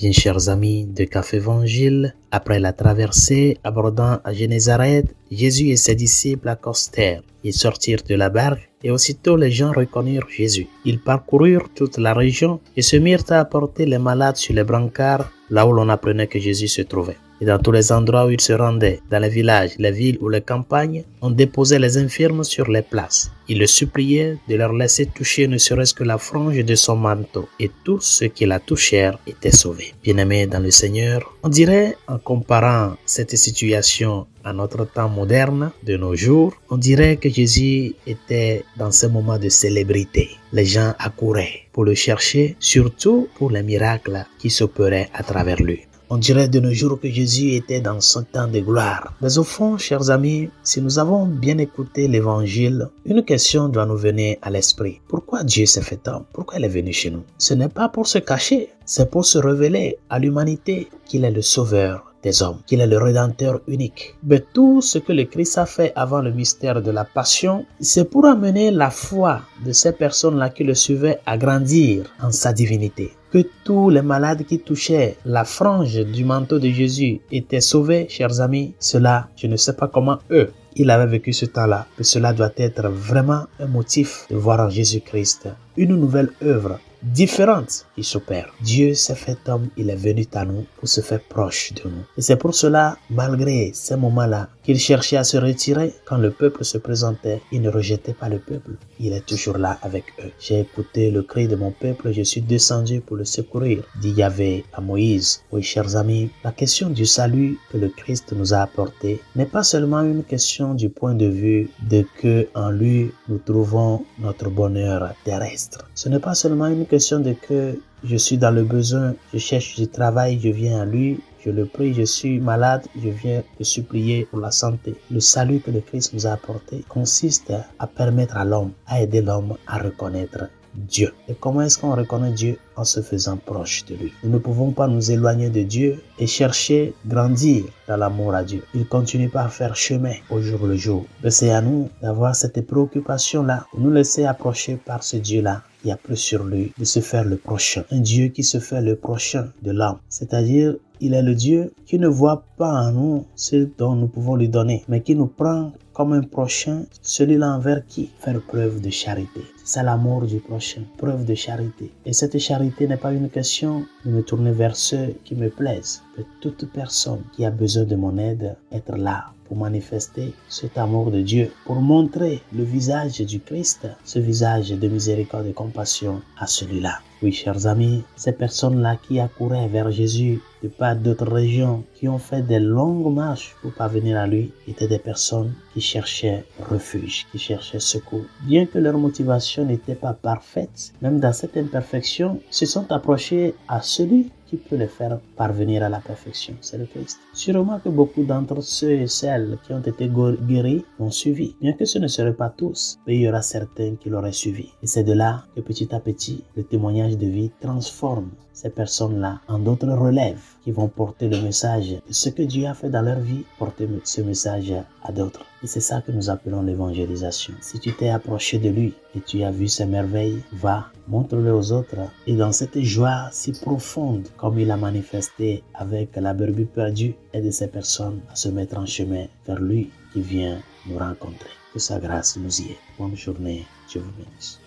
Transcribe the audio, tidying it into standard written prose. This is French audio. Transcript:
Bien chers amis de Café Évangile, après la traversée abordant à Génézareth, Jésus et ses disciples accostèrent. Ils sortirent de la barque et aussitôt les gens reconnurent Jésus. Ils parcoururent toute la région et se mirent à apporter les malades sur les brancards là où l'on apprenait que Jésus se trouvait. Et dans tous les endroits où il se rendait, dans les villages, les villes ou les campagnes, on déposait les infirmes sur les places. Il le suppliait de leur laisser toucher ne serait-ce que la frange de son manteau, et tous ceux qui la touchèrent étaient sauvés. Bien-aimés dans le Seigneur, on dirait, en comparant cette situation à notre temps moderne de nos jours, on dirait que Jésus était dans ce moment de célébrité. Les gens accouraient pour le chercher, surtout pour les miracles qui s'opéraient à travers lui. On dirait de nos jours que Jésus était dans son temps de gloire. Mais au fond, chers amis, si nous avons bien écouté l'évangile, une question doit nous venir à l'esprit. Pourquoi Dieu s'est fait homme? Pourquoi il est venu chez nous? Ce n'est pas pour se cacher, c'est pour se révéler à l'humanité qu'il est le sauveur des hommes, qu'il est le Rédempteur unique. Mais tout ce que le Christ a fait avant le mystère de la passion, c'est pour amener la foi de ces personnes-là qui le suivaient à grandir en sa divinité. Que tous les malades qui touchaient la frange du manteau de Jésus étaient sauvés, chers amis, cela, je ne sais pas comment eux, ils avaient vécu ce temps-là, mais cela doit être vraiment un motif de voir en Jésus-Christ une nouvelle œuvre différente qui s'opère. Dieu s'est fait homme, il est venu à nous pour se faire proche de nous. Et c'est pour cela, malgré ces moments-là, qu'il cherchait à se retirer quand le peuple se présentait. Il ne rejetait pas le peuple. Il est toujours là avec eux. J'ai écouté le cri de mon peuple, je suis descendu pour le secourir, dit Yahvé à Moïse. Oui, chers amis, la question du salut que le Christ nous a apporté n'est pas seulement une question du point de vue de que en lui nous trouvons notre bonheur terrestre. Ce n'est pas seulement une question de que je suis dans le besoin, je cherche du travail, je viens à lui, je le prie, je suis malade, je viens le supplier pour la santé. Le salut que le Christ nous a apporté consiste à permettre à l'homme, à aider l'homme à reconnaître Dieu. Et comment est-ce qu'on reconnaît Dieu? En se faisant proche de lui. Nous ne pouvons pas nous éloigner de Dieu et chercher grandir dans l'amour à Dieu. Il continue pas à faire chemin au jour le jour. Mais c'est à nous d'avoir cette préoccupation-là, de nous laisser approcher par ce Dieu-là. Il y a plus sur lui de se faire le prochain. Un Dieu qui se fait le prochain de l'homme. C'est-à-dire, il est le Dieu qui ne voit pas en nous ce dont nous pouvons lui donner, mais qui nous prend comme un prochain, celui-là envers qui faire preuve de charité. C'est ça l'amour du prochain, preuve de charité. Et cette charité n'est pas une question de me tourner vers ceux qui me plaisent, mais toute personne qui a besoin de mon aide, être là pour manifester cet amour de Dieu, pour montrer le visage du Christ, ce visage de miséricorde et de compassion à celui-là. Oui, chers amis, ces personnes-là qui accouraient vers Jésus de pas d'autres régions, qui ont fait des longues marches pour parvenir à lui, étaient des personnes qui cherchaient refuge, qui cherchaient secours. Bien que leur motivation n'était pas parfaite, même dans cette imperfection, se sont approchés à celui qui peut les faire parvenir à la perfection, c'est le Christ. Sûrement que beaucoup d'entre ceux et celles qui ont été guéris l'ont suivi. Bien que ce ne seraient pas tous, mais il y aura certains qui l'auraient suivi. Et c'est de là que petit à petit, le témoignage de vie transforme ces personnes-là en d'autres relèves qui vont porter le message de ce que Dieu a fait dans leur vie, porter ce message à d'autres. Et c'est ça que nous appelons l'évangélisation. Si tu t'es approché de lui et tu as vu ses merveilles, va, montre-le aux autres. Et dans cette joie si profonde, comme il a manifesté avec la brebis perdue, aide ces personnes à se mettre en chemin vers lui qui vient nous rencontrer. Que sa grâce nous y est. Bonne journée. Dieu vous bénisse.